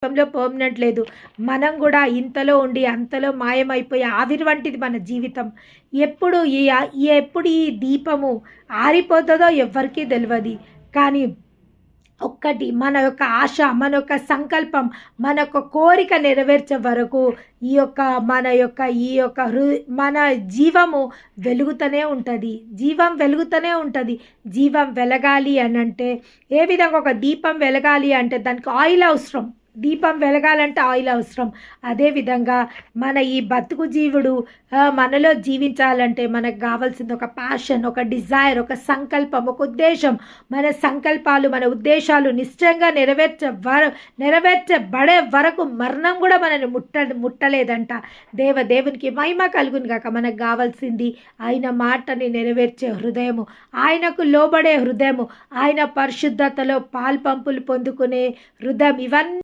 లోకంలో పర్మనెంట్ లేదు. మనం కూడా ఇంతలో ఉండి అంతలో మాయమైపోయి ఆవిరి వంటిది మన జీవితం. ఎప్పుడు ఎప్పుడు ఈ దీపము ఆరిపోతుందో ఎవ్వరికీ తెలియదు. కానీ ఒక్కటి మన యొక్క ఆశ, మన యొక్క సంకల్పం, మన యొక్క కోరిక నెరవేర్చే వరకు ఈ యొక్క మన జీవము వెలుగుతూనే ఉంటుంది. జీవం వెలుగుతూనే ఉంటుంది. జీవం వెలగాలి అని అంటే ఏ విధంగా ఒక దీపం వెలగాలి అంటే దానికి ఆయిల్ అవసరం. దీపం వెలగాలంటే ఆయిల్ అవసరం. అదేవిధంగా మన ఈ బతుకు జీవుడు మనలో జీవించాలంటే మనకు కావాల్సింది ఒక ప్యాషన్, ఒక డిజైర్, ఒక సంకల్పం, ఒక ఉద్దేశం. మన సంకల్పాలు, మన ఉద్దేశాలు నిశ్చయంగా నెరవేర్చబడే వరకు మరణం కూడా మనల్ని ముట్టలేదంట. దేవునికి మహిమ కలుగును గాక. మనకు కావాల్సింది ఆయన మాటని నెరవేర్చే హృదయము, ఆయనకు లోబడే హృదయము, ఆయన పరిశుద్ధతలో పాల్పంపులు పొందుకునే హృదయం. ఇవన్నీ